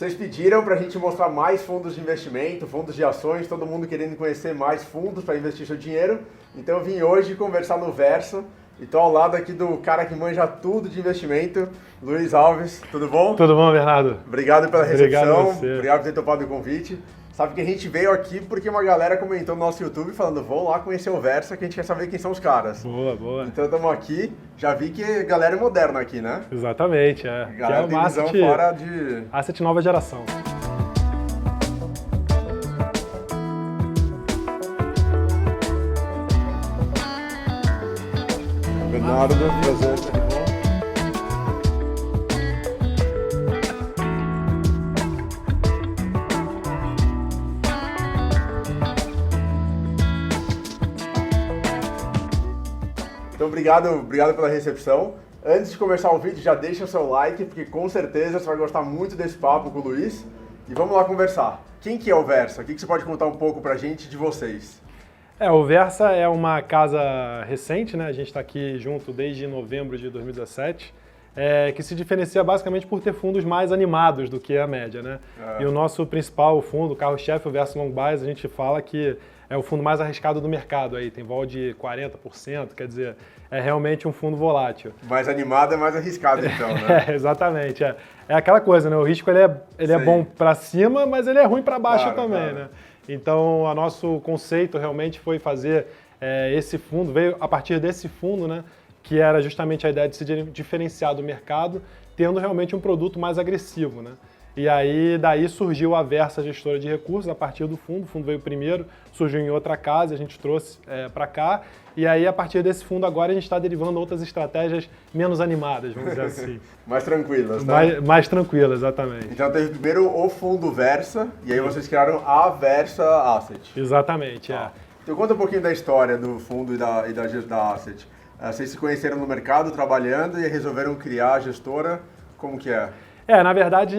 Vocês pediram para a gente mostrar mais fundos de investimento, fundos de ações, todo mundo querendo conhecer mais fundos para investir seu dinheiro. Então eu vim hoje conversar no Versa e estou ao lado aqui do cara que manja tudo de investimento, Luiz Alves. Tudo bom? Tudo bom, Bernardo? Obrigado pela recepção, obrigado por ter topado o convite. Sabe que a gente veio aqui porque uma galera comentou no nosso YouTube falando, vão lá conhecer o Versa que a gente quer saber quem são os caras. Boa, boa. Então estamos aqui, já vi que a galera é moderna aqui, né? Exatamente, é. A galera que é tem visão fora de... Asset nova geração. Bernardo, prazer, tudo bom? Então, obrigado pela recepção. Antes de começar o vídeo, já deixa o seu like, porque com certeza você vai gostar muito desse papo com o Luiz. E vamos lá conversar. Quem que é o Versa? O que você pode contar um pouco pra gente de vocês? O Versa é uma casa recente, né? A gente está aqui junto desde novembro de 2017, que se diferencia basicamente por ter fundos mais animados do que a média, né? E o nosso principal fundo, o carro-chefe, o Versa Long Bias, a gente fala que é o fundo mais arriscado do mercado aí, tem vol de 40%, quer dizer, é realmente um fundo volátil. Mais animado é mais arriscado então, né? Exatamente, é aquela coisa, né? O risco ele é bom para cima, mas ele é ruim para baixo também, né? Então, o nosso conceito realmente foi fazer esse fundo, veio a partir desse fundo, né? Que era justamente a ideia de se diferenciar do mercado, tendo realmente um produto mais agressivo, né? E aí, daí surgiu a Versa Gestora de Recursos, a partir do fundo. O fundo veio primeiro, surgiu em outra casa, a gente trouxe para cá. E aí, a partir desse fundo agora, a gente está derivando outras estratégias menos animadas, vamos dizer assim. Mais tranquilas, tá? Mais tranquilas, exatamente. Então teve primeiro o fundo Versa, e aí vocês criaram a Versa Asset. Exatamente, Então conta um pouquinho da história do fundo e da Asset. Vocês se conheceram no mercado, trabalhando, e resolveram criar a gestora. Como que é? Na verdade,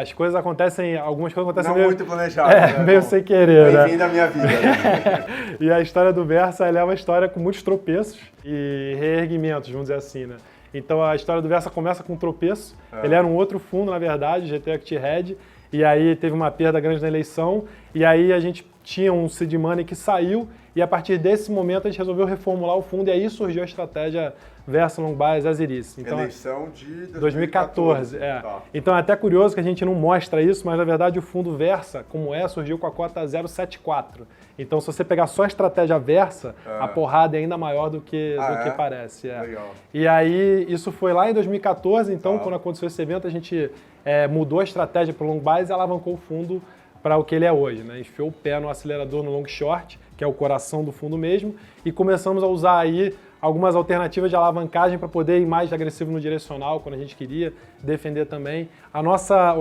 as coisas acontecem, algumas coisas acontecem não muito planejadas, né? meio sem querer, né? Bem-vindo da minha vida, né? E a história do Versa, ela é uma história com muitos tropeços e reerguimentos, vamos dizer assim, né? Então a história do Versa começa com um tropeço, ele era um outro fundo, na verdade, GT Equity Red, e aí teve uma perda grande na eleição, e aí a gente tinha um seed money que saiu, e a partir desse momento a gente resolveu reformular o fundo, e aí surgiu a estratégia Versa Long Bias Azeris. Então, eleição de 2014. Tá. Então é até curioso que a gente não mostra isso, mas na verdade o fundo Versa, como surgiu com a cota 0,74. Então se você pegar só a estratégia Versa, a porrada é ainda maior do que parece. Legal. E aí isso foi lá em 2014, então quando aconteceu esse evento a gente mudou a estratégia para o Long Bias e alavancou o fundo para o que ele é hoje, né? Enfiou o pé no acelerador no Long Short, que é o coração do fundo mesmo, e começamos a usar aí algumas alternativas de alavancagem para poder ir mais agressivo no direcional, quando a gente queria defender também. O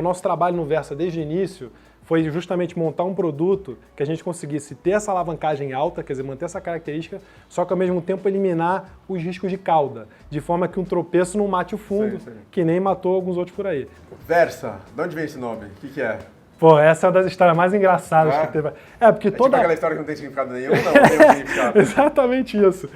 nosso trabalho no Versa desde o início foi justamente montar um produto que a gente conseguisse ter essa alavancagem alta, quer dizer, manter essa característica, só que ao mesmo tempo eliminar os riscos de cauda, de forma que um tropeço não mate o fundo, que nem matou alguns outros por aí. Versa, de onde vem esse nome? O que é? Pô, essa é uma das histórias mais engraçadas que teve. Porque toda... Tipo aquela história que não tem significado nenhum, não tem um significado. Exatamente isso.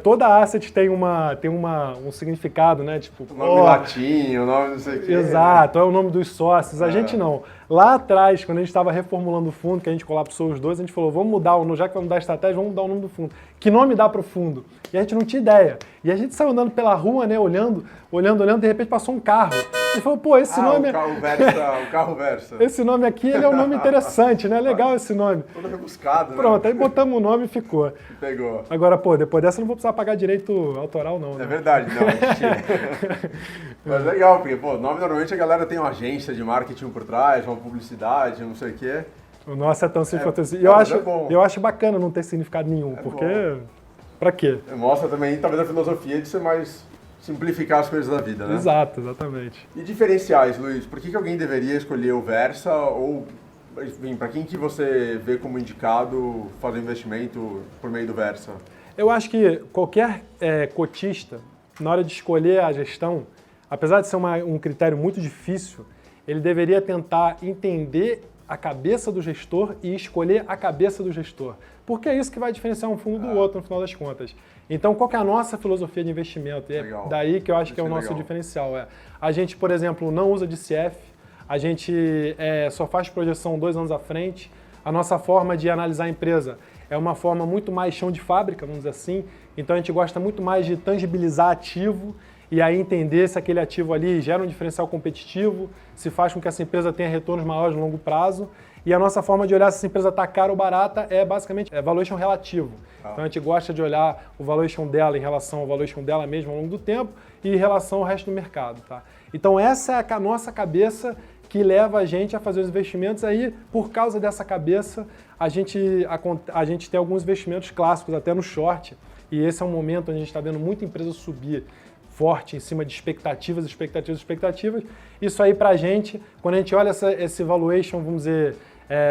Toda asset tem um significado, né? Tipo, o nome latim, o nome não sei o quê. Exato, é o nome dos sócios. A gente não. Lá atrás, quando a gente estava reformulando o fundo, que a gente colapsou os dois, a gente falou, vamos mudar, já que vamos mudar a estratégia, vamos mudar o nome do fundo. Que nome dá para o fundo? E a gente não tinha ideia. E a gente saiu andando pela rua, né, olhando, de repente passou um carro. E falou, pô, esse nome... O carro Versa. Esse nome aqui, ele é um nome interessante, né? Legal esse nome. Todo rebuscado, né? Pronto, aí botamos o nome e ficou. Pegou. Agora, pô, depois dessa eu não vou precisar pagar direito autoral, não. Né? É verdade, não. Mentira. Mas legal, porque, pô, nome normalmente a galera tem uma agência de marketing por trás, uma publicidade, não sei o quê. O nosso é tão simples assim. Eu acho bacana não ter significado nenhum, porque... Bom. Pra quê? Mostra também, talvez, a filosofia de ser mais... simplificar as coisas da vida, né? Exato, exatamente. E diferenciais, Luiz? Por que alguém deveria escolher o Versa ou, enfim, para quem que você vê como indicado fazer investimento por meio do Versa? Eu acho que qualquer cotista, na hora de escolher a gestão, apesar de ser um critério muito difícil, ele deveria tentar entender a cabeça do gestor e escolher a cabeça do gestor. Porque é isso que vai diferenciar um fundo do outro, no final das contas. Então, qual que é a nossa filosofia de investimento? E é daí que eu acho que é o nosso diferencial. A gente, por exemplo, não usa DCF, a gente só faz projeção 2 anos à frente. A nossa forma de analisar a empresa é uma forma muito mais chão de fábrica, vamos dizer assim. Então a gente gosta muito mais de tangibilizar ativo e aí entender se aquele ativo ali gera um diferencial competitivo, se faz com que essa empresa tenha retornos maiores no longo prazo. E a nossa forma de olhar se essa empresa está cara ou barata é basicamente valuation relativo. Então a gente gosta de olhar o valuation dela em relação ao valuation dela mesmo ao longo do tempo e em relação ao resto do mercado. Tá? Então essa é a nossa cabeça que leva a gente a fazer os investimentos. Aí, por causa dessa cabeça, a gente tem alguns investimentos clássicos, até no short, e esse é um momento onde a gente está vendo muita empresa subir forte em cima de expectativas. Isso aí pra gente, quando a gente olha esse valuation, vamos dizer,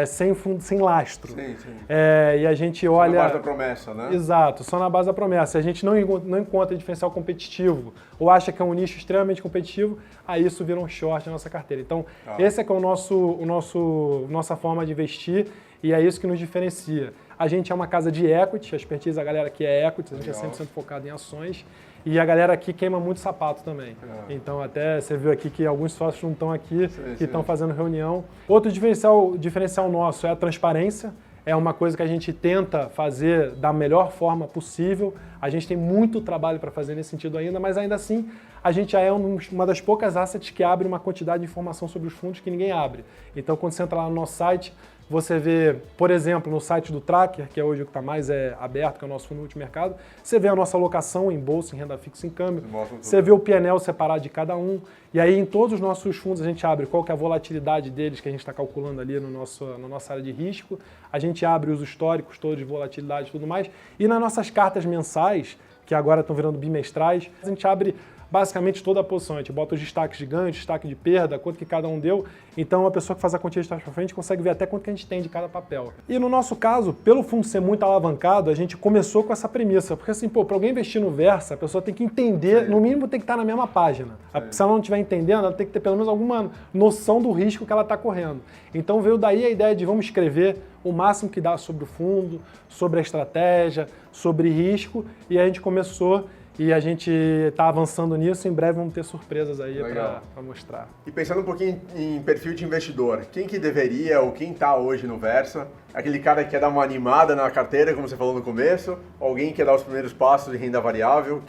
sem lastro. Sim, sim. E a gente olha... Só na base da promessa, né? Exato, só na base da promessa. Se a gente não encontra diferencial competitivo ou acha que é um nicho extremamente competitivo, aí isso vira um short na nossa carteira. Então, esse é que é nossa forma de investir e é isso que nos diferencia. A gente é uma casa de equity, a expertise da galera aqui é equity, a gente é 100% focado em ações. E a galera aqui queima muito sapato também. Então até você viu aqui que alguns sócios não estão aqui, que estão fazendo reunião. Outro diferencial nosso é a transparência. É uma coisa que a gente tenta fazer da melhor forma possível. A gente tem muito trabalho para fazer nesse sentido ainda, mas ainda assim a gente já é uma das poucas assets que abre uma quantidade de informação sobre os fundos que ninguém abre. Então quando você entra lá no nosso site, você vê, por exemplo, no site do Tracker, que é hoje o que está mais aberto, que é o nosso fundo multimercado, você vê a nossa alocação em bolsa, em renda fixa, em câmbio, você vê o P&L separado de cada um, e aí em todos os nossos fundos a gente abre qual que é a volatilidade deles, que a gente está calculando ali na nossa área de risco, a gente abre os históricos todos de volatilidade e tudo mais, e nas nossas cartas mensais, que agora estão virando bimestrais, a gente abre basicamente toda a posição, a gente bota os destaques de ganho, destaque de perda, quanto que cada um deu, então a pessoa que faz a continha de trás para frente consegue ver até quanto que a gente tem de cada papel. E no nosso caso, pelo fundo ser muito alavancado, a gente começou com essa premissa, porque assim, para alguém investir no Versa, a pessoa tem que entender, no mínimo tem que estar na mesma página. Se ela não estiver entendendo, ela tem que ter pelo menos alguma noção do risco que ela está correndo. Então veio daí a ideia de vamos escrever o máximo que dá sobre o fundo, sobre a estratégia, sobre risco, e a gente começou. E a gente está avançando nisso, em breve vamos ter surpresas aí para mostrar. E pensando um pouquinho em perfil de investidor, quem que deveria ou quem está hoje no Versa? Aquele cara que quer dar uma animada na carteira, como você falou no começo? Alguém que quer dar os primeiros passos em renda variável?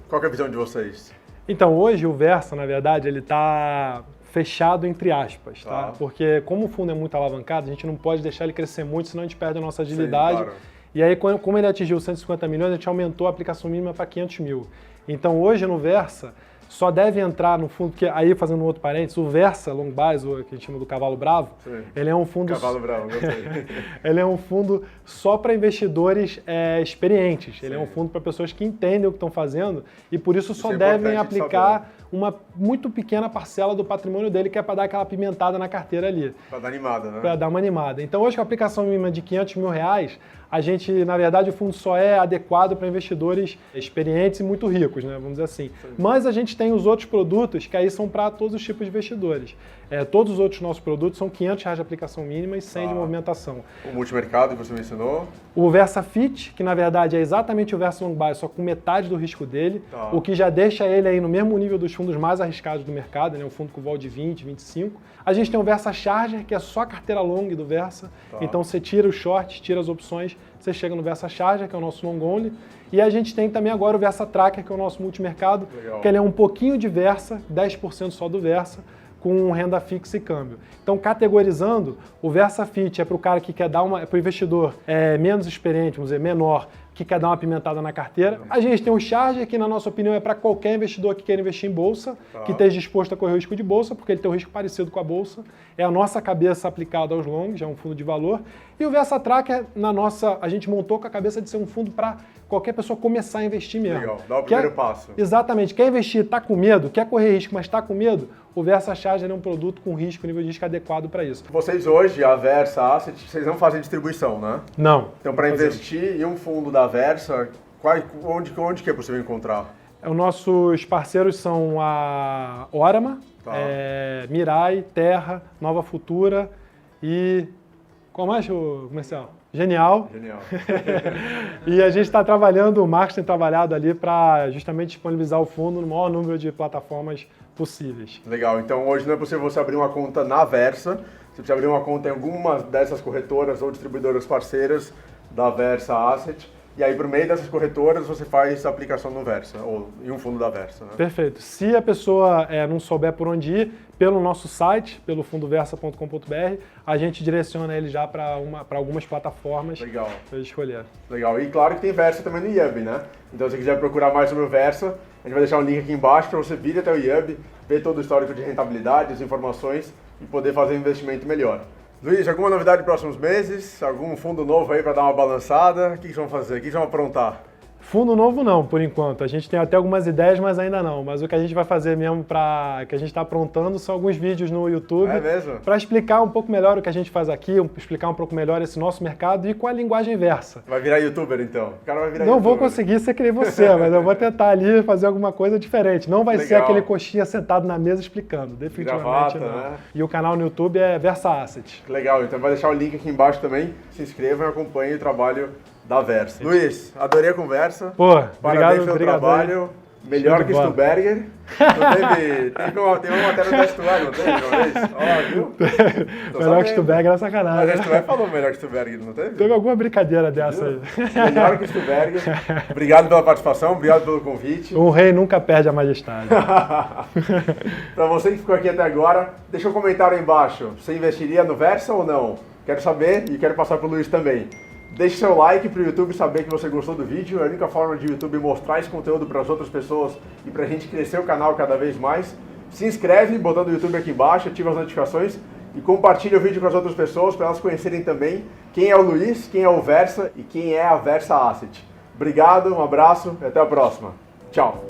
Qual que é a visão de vocês? Então, hoje o Versa, na verdade, ele está fechado entre aspas, tá? Porque como o fundo é muito alavancado, a gente não pode deixar ele crescer muito, senão a gente perde a nossa agilidade. Sim, claro. E aí, como ele atingiu 150 milhões, a gente aumentou a aplicação mínima para 500 mil. Então, hoje no Versa, só deve entrar no fundo, que aí fazendo um outro parênteses, o Versa Long Bias, o que a gente chama do Cavalo Bravo, ele é um fundo... Cavalo Bravo, gostei. Ele é um fundo só para investidores experientes. Ele é um fundo para pessoas que entendem o que estão fazendo e por isso só devem aplicar uma muito pequena parcela do patrimônio dele, que é para dar aquela pimentada na carteira ali. Para dar animada, né? Para dar uma animada. Então hoje com a aplicação mínima de 500 mil reais, a gente, na verdade, o fundo só é adequado para investidores experientes e muito ricos, né? Vamos dizer assim. Sim. Mas a gente tem os outros produtos que aí são para todos os tipos de investidores. Todos os outros nossos produtos são 500 reais de aplicação mínima e 100 de movimentação. O multimercado que você mencionou? O Versa Fit, que na verdade é exatamente o Versa Long Bias, só com metade do risco dele, o que já deixa ele aí no mesmo nível dos fundos mais arriscados do mercado, né? Um fundo com vol de 20, 25. A gente tem o Versa Charger, que é só a carteira long do Versa. Então você tira os shorts, tira as opções, você chega no Versa Charger, que é o nosso long only. E a gente tem também agora o Versa Tracker, que é o nosso multimercado, que ele é um pouquinho de Versa, 10% só do Versa, com renda fixa e câmbio. Então, categorizando, o Versa Fit é para o cara que quer dar para o investidor menos experiente, vamos dizer, menor, que quer dar uma pimentada na carteira. A gente tem o Charger, que na nossa opinião é para qualquer investidor que queira investir em bolsa, que esteja disposto a correr o risco de bolsa, porque ele tem um risco parecido com a bolsa. É a nossa cabeça aplicada aos longs, é um fundo de valor. E o Versa Tracker, a gente montou com a cabeça de ser um fundo para qualquer pessoa começar a investir mesmo. Legal, dá o primeiro passo. Exatamente. Quer investir, está com medo, quer correr risco, mas está com medo, o Versa Charger é um produto com risco, nível de risco adequado para isso. Vocês hoje, a Versa Asset, vocês não fazem distribuição, né? Não. Então, para investir em um fundo da Versa, onde que é possível encontrar? Os nossos parceiros são a Orama, Mirai, Terra, Nova Futura e... Qual mais, comercial? Genial. Genial. E a gente está trabalhando, o Marcos tem trabalhado ali para justamente disponibilizar o fundo no maior número de plataformas possíveis. Legal, então hoje não é possível você abrir uma conta na Versa, você precisa abrir uma conta em alguma dessas corretoras ou distribuidoras parceiras da Versa Asset, e aí por meio dessas corretoras você faz a aplicação no Versa, ou em um fundo da Versa. Né? Perfeito. Se a pessoa não souber por onde ir, pelo nosso site, pelo fundoversa.com.br, a gente direciona ele já para algumas plataformas para ele escolher. Legal, e claro que tem Versa também no IUB, né? Então se você quiser procurar mais sobre o Versa, a gente vai deixar um link aqui embaixo para você vir até o IUB, ver todo o histórico de rentabilidade, as informações e poder fazer um investimento melhor. Luiz, alguma novidade nos próximos meses? Algum fundo novo aí para dar uma balançada? O que vocês vão fazer? O que vocês vão aprontar? Fundo novo não, por enquanto. A gente tem até algumas ideias, mas ainda não. Mas o que a gente vai fazer mesmo que a gente está aprontando são alguns vídeos no YouTube para explicar um pouco melhor o que a gente faz aqui, explicar um pouco melhor esse nosso mercado e com a linguagem Versa. Vai virar youtuber então? O cara vai virar Não youtuber. Vou conseguir ser que nem você, mas eu vou tentar ali fazer alguma coisa diferente. Não vai ser aquele coxinha sentado na mesa explicando, definitivamente Gravata, não. Né? E o canal no YouTube é Versa Asset. Legal, então vai deixar o link aqui embaixo também. Se inscrevam e acompanhem o trabalho da Versa. Luiz, adorei a conversa. Pô, parabéns pelo trabalho. Melhor que Stuberger. Tem uma matéria da Stuberger, não teve uma vez? Ó, viu? Melhor que Stuberger é sacanagem. Mas a Stuberger falou melhor que Stuberger, não teve? Teve alguma brincadeira dessa aí. Melhor que Stuberger. Obrigado pela participação, obrigado pelo convite. Um rei nunca perde a majestade. Para você que ficou aqui até agora, deixa um comentário aí embaixo. Você investiria no Versa ou não? Quero saber e quero passar para o Luiz também. Deixe seu like para o YouTube saber que você gostou do vídeo. É a única forma de o YouTube mostrar esse conteúdo para as outras pessoas e para a gente crescer o canal cada vez mais. Se inscreve botando o YouTube aqui embaixo, ativa as notificações e compartilha o vídeo com as outras pessoas para elas conhecerem também quem é o Luiz, quem é o Versa e quem é a Versa Asset. Obrigado, um abraço e até a próxima. Tchau!